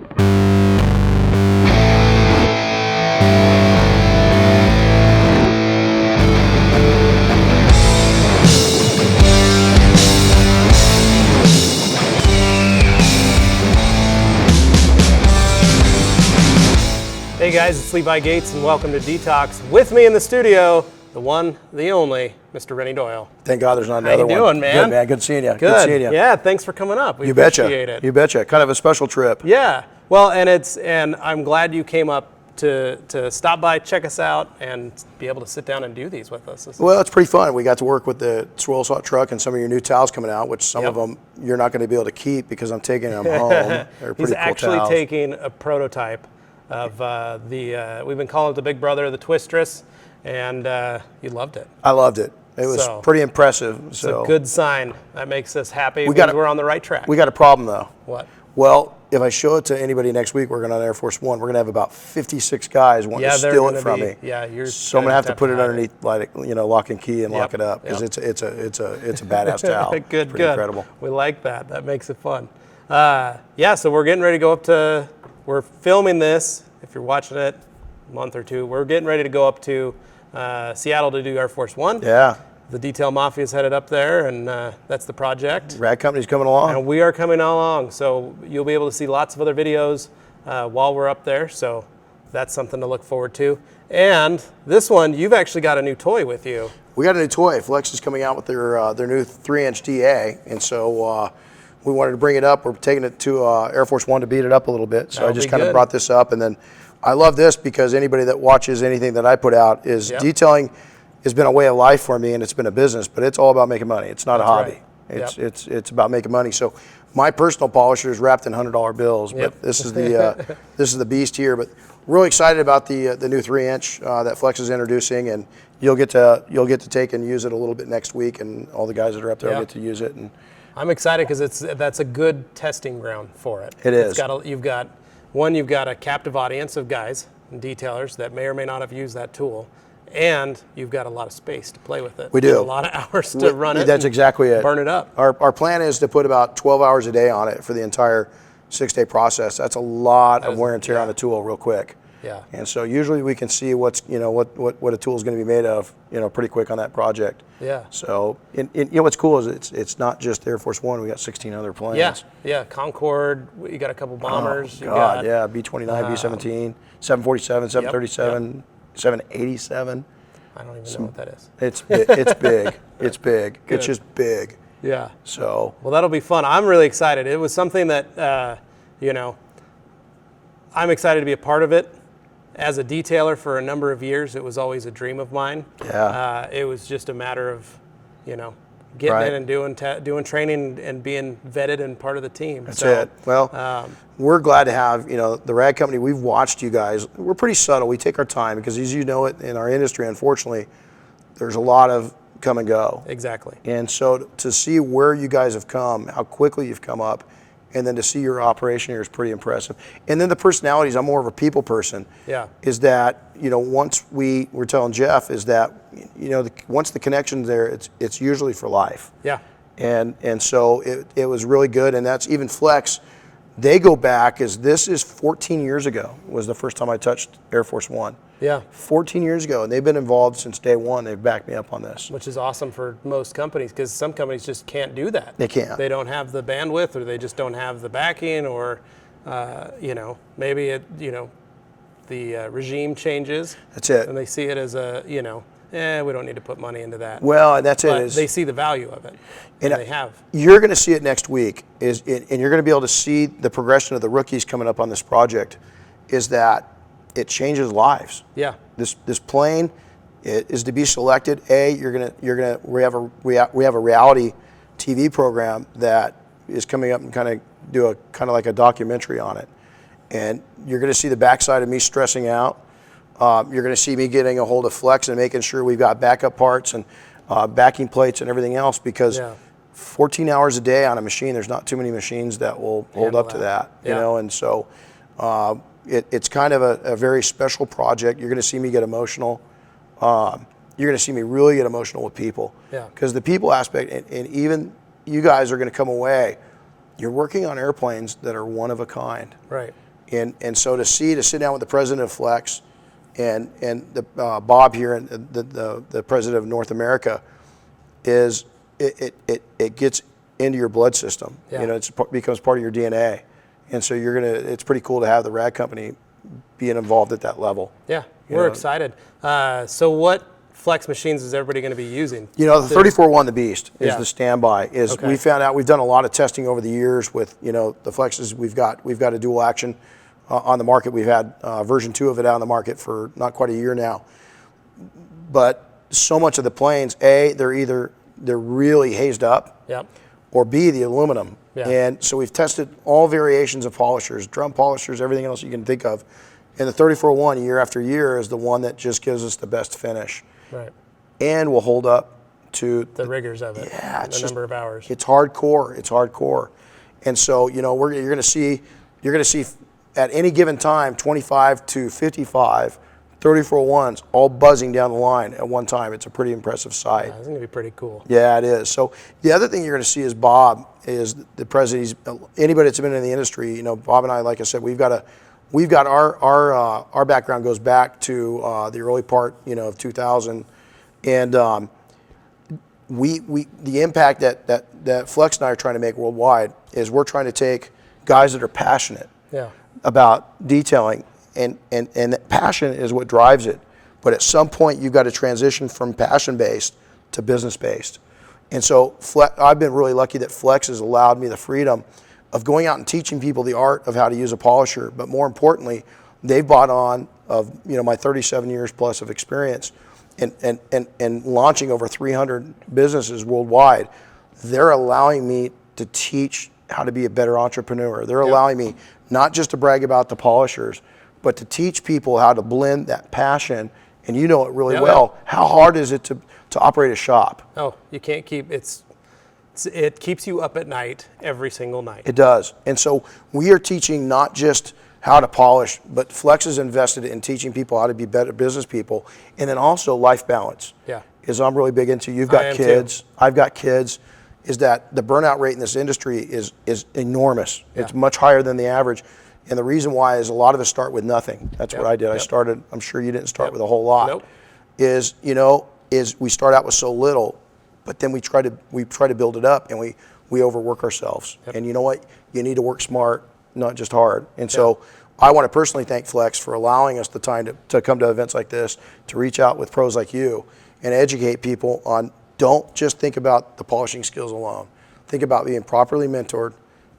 Hey guys, it's Levi Gates and welcome to Detox. With me in the studio, the one, the only, Mr. Renny Doyle. Thank God there's not another one. How you doing, man? Good, man. Good seeing you. Good seeing you. Yeah, thanks for coming up. We You betcha. appreciate it. You betcha. Kind of a special trip. Yeah. Well, and I'm glad you came up to stop by, check us out, and be able to sit down and do these with us. Well, it's pretty fun. We got to work with the swirl saw truck and some of your new towels coming out, which some of them you're not going to be able to keep because I'm taking them home. They're pretty He's cool actually towels. taking a prototype of we've been calling it the Big Brother, the Twistress, and you loved it. I loved it. It was pretty impressive. It's a good sign. That makes us happy. We're on the right track. We got a problem though. What? Well, if I show it to anybody next week, we're going on Air Force One. We're going to have about 56 guys wanting to steal it from me. Yeah, so I'm going to have to put it underneath, like, lock and key and lock it up because it's a badass towel. Good. Incredible. We like that. That makes it fun. So we're getting ready to go up to. We're filming this. If you're watching it, a month or two, we're getting ready to go up to Seattle to do Air Force One. Yeah. The Detail Mafia is headed up there, and that's the project. Rad Company's coming along. And we are coming along, so you'll be able to see lots of other videos while we're up there, so that's something to look forward to. And this one, you've actually got a new toy with you. We got a new toy. Flex is coming out with their new 3-inch DA, and so we wanted to bring it up. We're taking it to Air Force One to beat it up a little bit, so I just kind of brought this up. And then I love this because anybody that watches anything that I put out is detailing has been a way of life for me, and it's been a business, but it's all about making money. It's not a hobby. Right. It's about making money. So my personal polisher is wrapped in $100 bills, but this is the this is the beast here. But really excited about the new 3-inch that Flex is introducing, and you'll get to take and use it a little bit next week, and all the guys that are up there will get to use it. And I'm excited because that's a good testing ground for it. It is. You've got a captive audience of guys and detailers that may or may not have used that tool. And you've got a lot of space to play with it. We do. A lot of hours to run it. That's exactly it. Burn it up. Our plan is to put about 12 hours a day on it for the entire 6-day process. That's a lot of wear and tear on the tool real quick. Yeah. And so usually we can see what a tool is going to be made of, pretty quick on that project. Yeah. So what's cool is it's not just Air Force One. We got 16 other planes. Yeah. Concorde. You got a couple bombers. Oh God, B-29, B-17, 747, 737. 787. I don't even know what that is. It's big. It's big. It's just big. Yeah. So. Well, that'll be fun. I'm really excited. It was something that, I'm excited to be a part of it. As a detailer for a number of years, it was always a dream of mine. Yeah. It was just a matter of, getting in and doing training and being vetted and part of the team. That's it. Well, we're glad to have, the Rad Company. We've watched you guys. We're pretty subtle. We take our time because, as you know, it in our industry, unfortunately, there's a lot of come and go. Exactly. And so to see where you guys have come, how quickly you've come up, and then to see your operation here is pretty impressive. And then the personalities, I'm more of a people person. Yeah. Is that, once we're telling Jeff, is that, once the connection's there, it's usually for life. Yeah. And so it was really good. And that's even Flex. They go back, this is 14 years ago, was the first time I touched Air Force One. Yeah. 14 years ago, and they've been involved since day one. They've backed me up on this. Which is awesome for most companies because some companies just can't do that. They can't. They don't have the bandwidth, or they just don't have the backing, or, maybe the regime changes. That's it. And they see it as we don't need to put money into that. Well, that's but it. They see the value of it, and they have. You're going to see it next week, and you're going to be able to see the progression of the rookies coming up on this project, is that it changes lives. Yeah. This plane is to be selected. We have a reality TV program that is coming up and kind of like a documentary on it, and you're going to see the backside of me stressing out. You're going to see me getting a hold of Flex and making sure we've got backup parts and backing plates and everything else, because 14 hours a day on a machine, there's not too many machines that will hold up to that. And so it's kind of a very special project. You're going to see me get emotional. You're going to see me really get emotional with people. Because the people aspect, and even you guys are going to come away, you're working on airplanes that are one of a kind. Right. And so to sit down with the president of Flex and the Bob here, and the president of North America, is it gets into your blood system. Yeah. You know, it becomes part of your DNA. And so it's pretty cool to have the rad company being involved at that level. Yeah, we're excited. So what Flex machines is everybody going to be using? You know, the 34-1, the Beast, is Yeah. the standby. Okay. We found out, we've done a lot of testing over the years with, you know, the Flexes. We've got a dual action on the market. We've had version 2 of it out on the market for not quite a year now. But so much of the planes, A, they're really hazed up. Yep. Or B, the aluminum. Yeah. And so we've tested all variations of polishers, drum polishers, everything else you can think of. And the 34-1, year after year, is the one that just gives us the best finish. Right. And will hold up to The rigors of it. Yeah, it's the just, number of hours. It's hardcore. It's hardcore. And so, you know, you're going to see at any given time 25 to 55 34-1s all buzzing down the line at one time. It's a pretty impressive sight. Yeah, it's going to be pretty cool. Yeah, it is. So the other thing you're going to see is Bob is the president. Anybody that's been in the industry, you know, Bob and I, like I said, we've got our background goes back to the early part, you know, of 2000, and the impact that Flex and I are trying to make worldwide is we're trying to take guys that are passionate about detailing, and that passion is what drives it. But at some point, you've got to transition from passion-based to business-based. And so I've been really lucky that Flex has allowed me the freedom of going out and teaching people the art of how to use a polisher. But more importantly, they've bought on of, you know, my 37 years plus of experience and launching over 300 businesses worldwide. They're allowing me to teach how to be a better entrepreneur. They're allowing me not just to brag about the polishers, but to teach people how to blend that passion. And you know it really well. How hard is it to operate a shop? Oh, you can't keep it keeps you up at night every single night. It does. And so we are teaching not just how to polish, but Flex is invested in teaching people how to be better business people, and then also life balance. Yeah. Is I'm really big into. You've got kids. I've got kids. Is that the burnout rate in this industry is enormous. Yeah. It's much higher than the average. And the reason why is a lot of us start with nothing. That's what I did. I started, I'm sure you didn't start with a whole lot. Nope. Is we start out with so little, but then we try to build it up, and we overwork ourselves. And you know what? You need to work smart, not just hard. And so I want to personally thank Flex for allowing us the time to come to events like this, to reach out with pros like you and educate people on, don't just think about the polishing skills alone. Think about being properly mentored,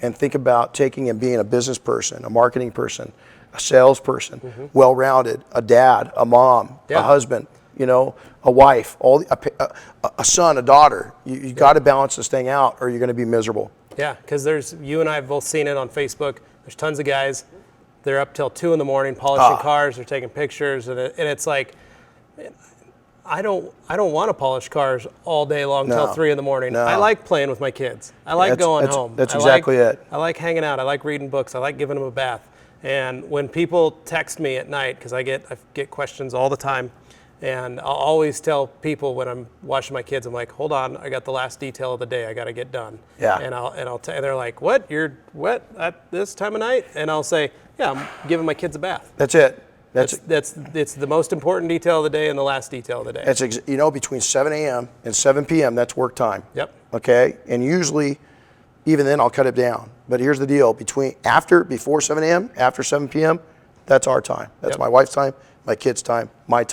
and think about taking and being a business person, a marketing person, a salesperson, well-rounded, a dad, a mom, a husband, you know, a wife, a son, a daughter. You got to balance this thing out, or you're going to be miserable. Yeah, because you and I have both seen it on Facebook. There's tons of guys. They're up till 2 a.m. polishing cars. They're taking pictures, and it's like, I don't want to polish cars all day long till 3 a.m. No. I like playing with my kids. I like going home. That's exactly it. I like hanging out. I like reading books. I like giving them a bath. And when people text me at night, because I get questions all the time, and I'll always tell people when I'm watching my kids, I'm like, hold on, I got the last detail of the day I got to get done. Yeah. And they're like, what? You're wet at this time of night? And I'll say, yeah, I'm giving my kids a bath. That's it. It's the most important detail of the day and the last detail of the day. That's between 7 a.m. and 7 p.m. that's work time. Yep. Okay, and usually, even then, I'll cut it down. But here's the deal: before 7 a.m., after 7 p.m., that's our time. That's my wife's time, my kids' time, my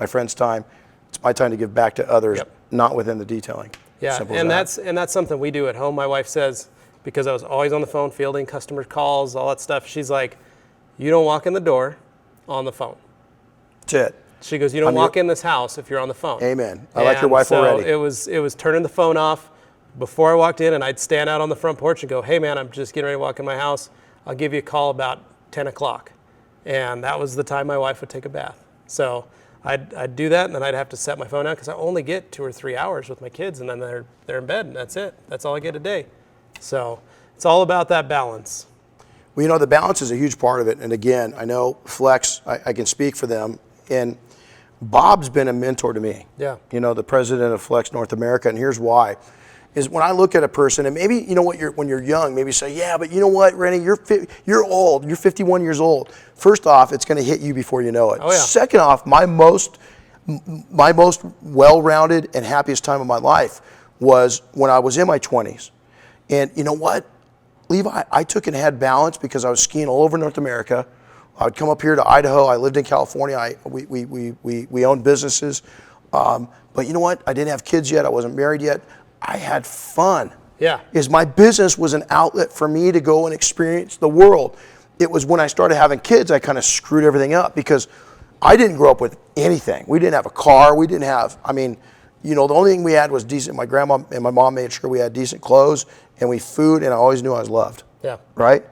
friends' time. It's my time to give back to others, not within the detailing. Yeah, and that's something we do at home. My wife says, because I was always on the phone fielding customer calls, all that stuff. She's like, you don't walk in the door on the phone. That's it. She goes, you don't walk in this house if you're on the phone. Amen. I like your wife already. So it was turning the phone off before I walked in, and I'd stand out on the front porch and go, hey man, I'm just getting ready to walk in my house. I'll give you a call about 10 o'clock. And that was the time my wife would take a bath. So I'd do that, and then I'd have to set my phone out because I only get 2 or 3 hours with my kids, and then they're in bed, and that's it. That's all I get a day. So it's all about that balance. Well, you know, the balance is a huge part of it. And again, I know Flex, I can speak for them. And Bob's been a mentor to me. Yeah. You know, the president of Flex North America. And here's why. is when I look at a person, and maybe, you know what, when you're young, maybe say, yeah, but you know what, Renny, you're old, you're 51 years old. First off, it's going to hit you before you know it. Oh, yeah. Second off, my most well-rounded and happiest time of my life was when I was in my 20s. And you know what, Levi, I took and had balance because I was skiing all over North America. I would come up here to Idaho. I lived in California. We owned businesses. But you know what? I didn't have kids yet. I wasn't married yet. I had fun. Yeah. My business was an outlet for me to go and experience the world. It was when I started having kids, I kind of screwed everything up because I didn't grow up with anything. We didn't have a car. We didn't have, the only thing we had was decent. My grandma and my mom made sure we had decent clothes and food, and I always knew I was loved. Yeah. Right?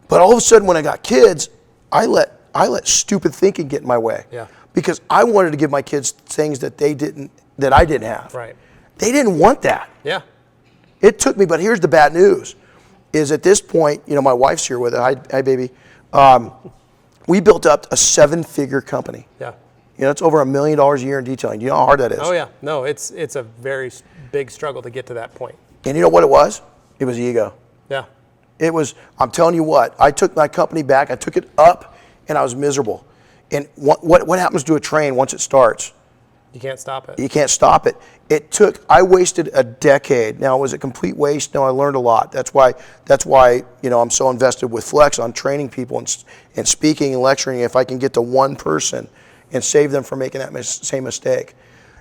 But all of a sudden when I got kids, I let stupid thinking get in my way. Yeah. Because I wanted to give my kids things that I didn't have. Right. They didn't want that. Yeah. It took me, but here's the bad news, is at this point, my wife's here with it. Hi baby. We built up a 7-figure company. Yeah. It's over $1 million a year in detailing. Do you know how hard that is? Oh yeah. No, it's a very big struggle to get to that point. And you know what it was? It was ego. Yeah. It was, I'm telling you what, I took my company back, I took it up, and I was miserable. And what happens to a train once it starts? You can't stop it. You can't stop it. I wasted a decade. Now, was it complete waste? No, I learned a lot. That's why I'm so invested with Flex on training people and speaking and lecturing. If I can get to one person and save them from making that same mistake,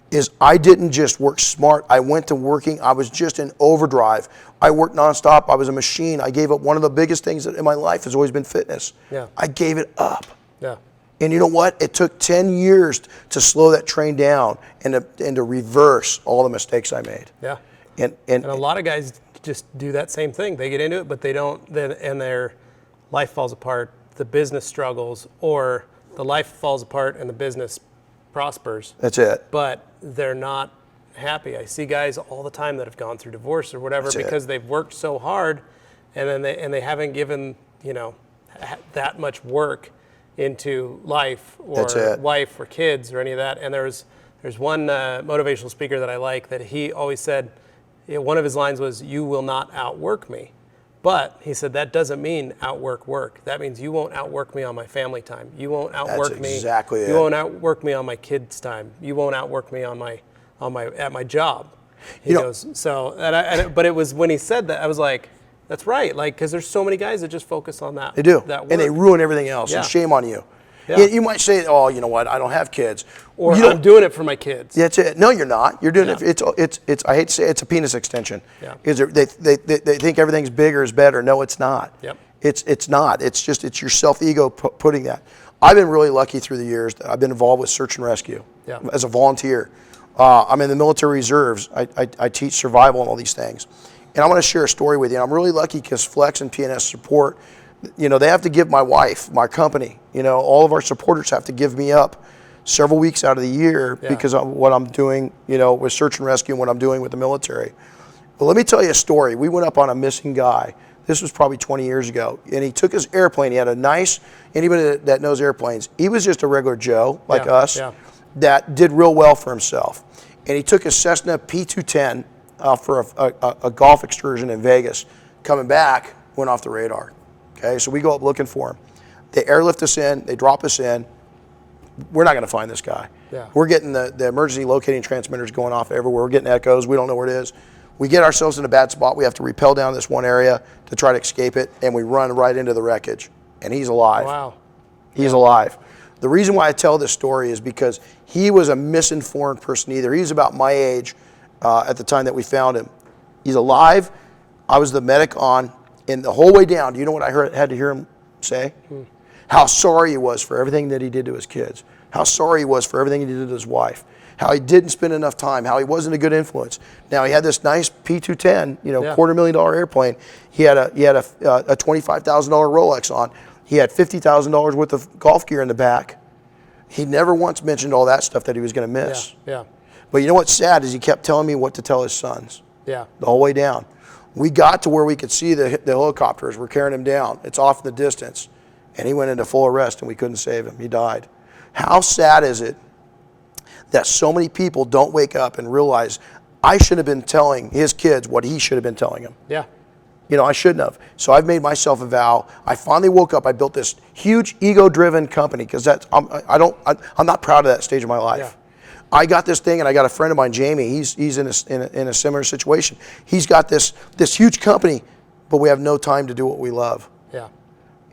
is I didn't just work smart. I went to working. I was just in overdrive. I worked nonstop. I was a machine. I gave up one of the biggest things in my life has always been fitness. Yeah. I gave it up. Yeah. And you know what? It took 10 years to slow that train down and to reverse all the mistakes I made. Yeah. And a lot of guys just do that same thing. They get into it, but they don't, and their life falls apart. The business struggles, or the life falls apart and the business prospers. That's it. But they're not happy. I see guys all the time that have gone through divorce or whatever because they've worked so hard, and then they haven't given that much work into life or wife or kids or any of that. And there's one motivational speaker that I like that he always said, one of his lines was, "You will not outwork me." But he said, that doesn't mean outwork work. That means you won't outwork me on my family time. You won't outwork me. Exactly. You won't outwork me on my kids' time. You won't outwork me at my job. He goes, so, but it was when he said that, I was like, that's right. Like, because there's so many guys that just focus on that. They do. That work. And they ruin everything else. Yeah. And shame on you. Yeah. You might say, oh, you know what? I don't have kids. Or I'm doing it for my kids. That's it. No, you're not. You're doing it. It's. I hate to say it's a penis extension. Yeah. They think everything's bigger is better. No, it's not. Yep. It's not. It's just your self-ego putting that. I've been really lucky through the years. I've been involved with search and rescue as a volunteer. I'm in the military reserves. I teach survival and all these things. And I want to share a story with you. I'm really lucky because Flex and PNS support, they have to give my wife, my company, all of our supporters have to give me up several weeks out of the year because of what I'm doing, with search and rescue and what I'm doing with the military. But let me tell you a story. We went up on a missing guy. This was probably 20 years ago. And he took his airplane. He had anybody that knows airplanes, he was just a regular Joe like us that did real well for himself. And he took his Cessna P210 for a golf excursion in Vegas. Coming back, went off the radar. Okay, so we go up looking for him. They airlift us in, they drop us in. We're not going to find this guy. Yeah. We're getting the emergency locating transmitters going off everywhere. We're getting echoes. We don't know where it is. We get ourselves in a bad spot. We have to rappel down this one area to try to escape it, and we run right into the wreckage. And he's alive. Wow. He's alive. The reason why I tell this story is because he was a misinformed person either. He was about my age at the time that we found him. He's alive. I was the medic on, and the whole way down, do you know what I had to hear him say? How sorry he was for everything that he did to his kids. How sorry he was for everything he did to his wife. How he didn't spend enough time. How he wasn't a good influence. Now he had this nice P210, $250,000 airplane. He had a $25,000 Rolex on. He had $50,000 worth of golf gear in the back. He never once mentioned all that stuff that he was going to miss. Yeah. But you know what's sad is he kept telling me what to tell his sons. Yeah. The whole way down. We got to where we could see the helicopters. We're carrying him down. It's off in the distance. And he went into full arrest and we couldn't save him. He died. How sad is it that so many people don't wake up and realize I should have been telling his kids what he should have been telling them. Yeah. You know, I shouldn't have. So I've made myself a vow. I finally woke up. I built this huge ego-driven company because I'm not proud of that stage of my life. Yeah. I got this thing, and I got a friend of mine, Jamie. He's in a similar situation. He's got this huge company, but we have no time to do what we love. Yeah.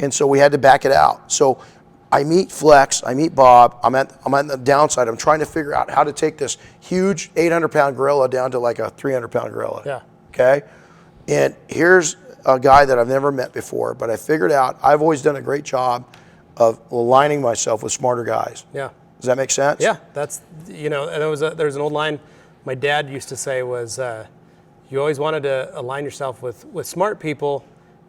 And so we had to back it out. So I meet Flex, I meet Bob. I'm at the downside. I'm trying to figure out how to take this huge 800-pound gorilla down to like a 300-pound gorilla. Yeah. Okay. And here's a guy that I've never met before, but I figured out I've always done a great job of aligning myself with smarter guys. Yeah. Does that make sense? Yeah, that's, you know, and there's an old line my dad used to say was, you always wanted to align yourself with smart people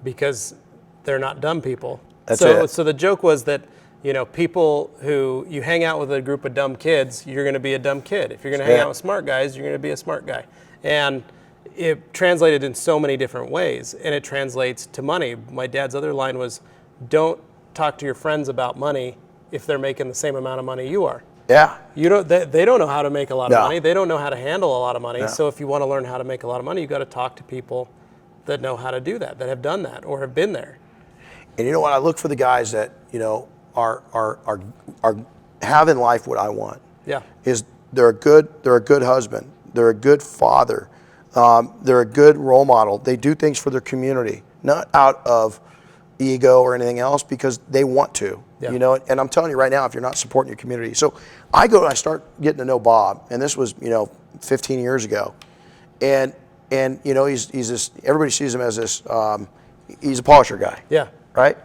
because they're not dumb people. That's it. So the joke was that, you know, people who you hang out with a group of dumb kids, you're going to be a dumb kid. If you're going to hang out with smart guys, you're going to be a smart guy. And it translated in so many different ways, and it translates to money. My dad's other line was, don't talk to your friends about money if they're making the same amount of money you are. Yeah. They don't know how to make a lot of No. money. They don't know how to handle a lot of money. No. So if you want to learn how to make a lot of money, you got to talk to people that know how to do that, that have done that or have been there. And you know what? I look for the guys that, you know, are have in life what I want. Yeah. Is they're a good husband. They're a good father. They're a good role model. They do things for their community, not out of ego or anything else, because they want to. Yeah. You know, and I'm telling you right now, if you're not supporting your community. So I go and I start getting to know Bob, and this was, you know, 15 years ago. And you know, he's this, everybody sees him as this, he's a polisher guy. Yeah. Right?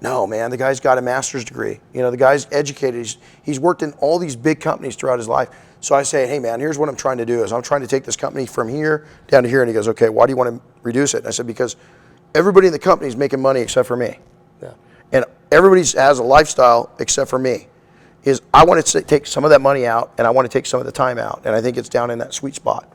No, man, the guy's got a master's degree. You know, the guy's educated. He's worked in all these big companies throughout his life. So I say, hey, man, here's what I'm trying to do is I'm trying to take this company from here down to here. And he goes, okay, why do you want to reduce it? And I said, because everybody in the company is making money except for me. Yeah. And everybody has a lifestyle except for me. Is I want to take some of that money out, and I want to take some of the time out. And I think it's down in that sweet spot.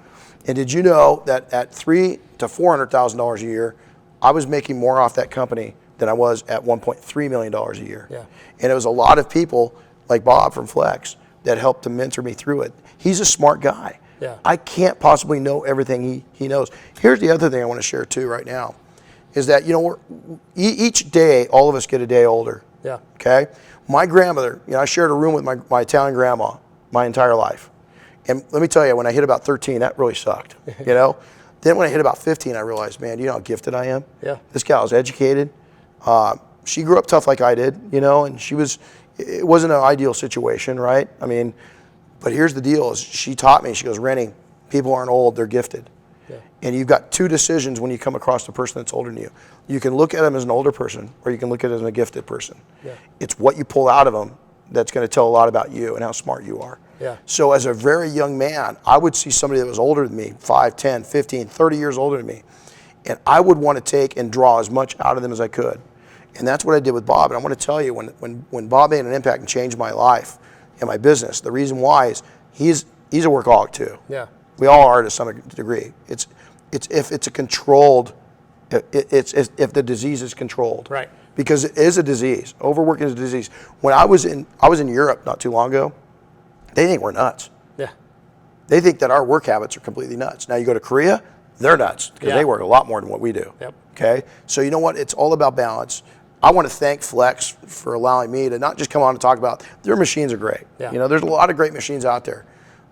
And did you know that at $300,000 to $400,000 a year, I was making more off that company than I was at $1.3 million a year. Yeah. And it was a lot of people like Bob from Flex that helped to mentor me through it. He's a smart guy. Yeah. I can't possibly know everything he knows. Here's the other thing I want to share too right now, is that, you know, each day, all of us get a day older. Yeah. Okay? My grandmother, you know, I shared a room with my Italian grandma my entire life. And let me tell you, when I hit about 13, that really sucked, you know? Then when I hit about 15, I realized, man, do you know how gifted I am? Yeah. This gal was educated. She grew up tough like I did, you know, and it wasn't an ideal situation, right? I mean, but here's the deal is she taught me, she goes, Renny, people aren't old, they're gifted. Yeah. And you've got two decisions when you come across a person that's older than you. You can look at them as an older person, or you can look at them as a gifted person. Yeah. It's what you pull out of them that's going to tell a lot about you and how smart you are. Yeah. So as a very young man, I would see somebody that was older than me, 5, 10, 15, 30 years older than me, and I would want to take and draw as much out of them as I could. And that's what I did with Bob. And I want to tell you, when Bob made an impact and changed my life and my business, the reason why is he's a workaholic too. Yeah. We all are to some degree. It's if it's a controlled, it's if the disease is controlled. Right. Because it is a disease. Overworking is a disease. When I was in Europe not too long ago, they think we're nuts. Yeah. They think that our work habits are completely nuts. Now you go to Korea, they're nuts because they work a lot more than what we do. Yep. Okay. So you know what? It's all about balance. I want to thank Flex for allowing me to not just come on and talk about their machines are great. Yeah. You know, there's a lot of great machines out there.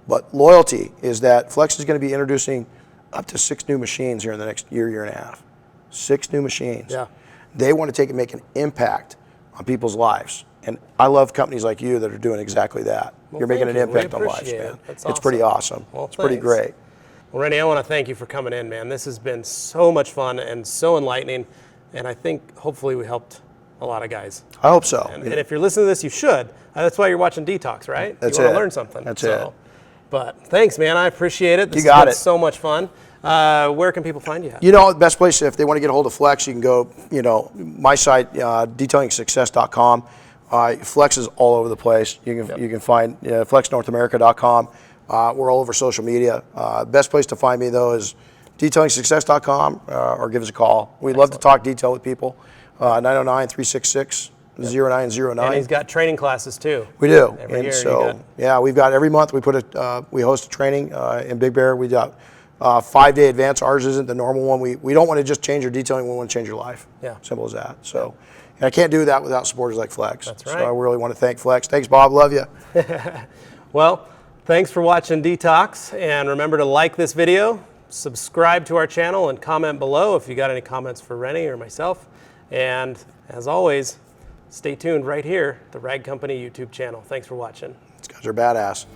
But loyalty is that Flex is going to be introducing up to 6 new machines here in the next year and a half. 6 new machines. Yeah. They want to take and make an impact on people's lives. And I love companies like you that are doing exactly that. Well, You're making an thank you. We impact on lives, appreciate man. it. That's It's pretty awesome. Well, it's pretty thanks. great. Well, Renny, I want to thank you for coming in, man. This has been so much fun and so enlightening, and I think hopefully we helped a lot of guys. I hope so. And if you're listening to this, you should. That's why you're watching DETALKS, right? That's you want it. to learn something. That's it. But thanks, man. I appreciate it. This You got has been it. so much fun. Where can people find you at? You know, the best place, if they want to get a hold of Flex, you can go, you know, my site, detailingsuccess.com. Flex is all over the place. You can find flexnorthamerica.com. We're all over social media. Best place to find me, though, is detailingsuccess.com or give us a call. We'd love to talk detail with people. 909-366-8255. 0909. And he's got training classes too. We do. Every year so, yeah, we've got every month we we host a training in Big Bear. We got 5-day advance. Ours isn't the normal one. We don't want to just change your detailing. We want to change your life. Yeah. Simple as that. So, and I can't do that without supporters like Flex. That's right. So I really want to thank Flex. Thanks, Bob. Love you. Well, thanks for watching Detox, and remember to like this video, subscribe to our channel, and comment below if you got any comments for Renny or myself. And as always, stay tuned right here, the Rag Company YouTube channel. Thanks for watching. These guys are badass.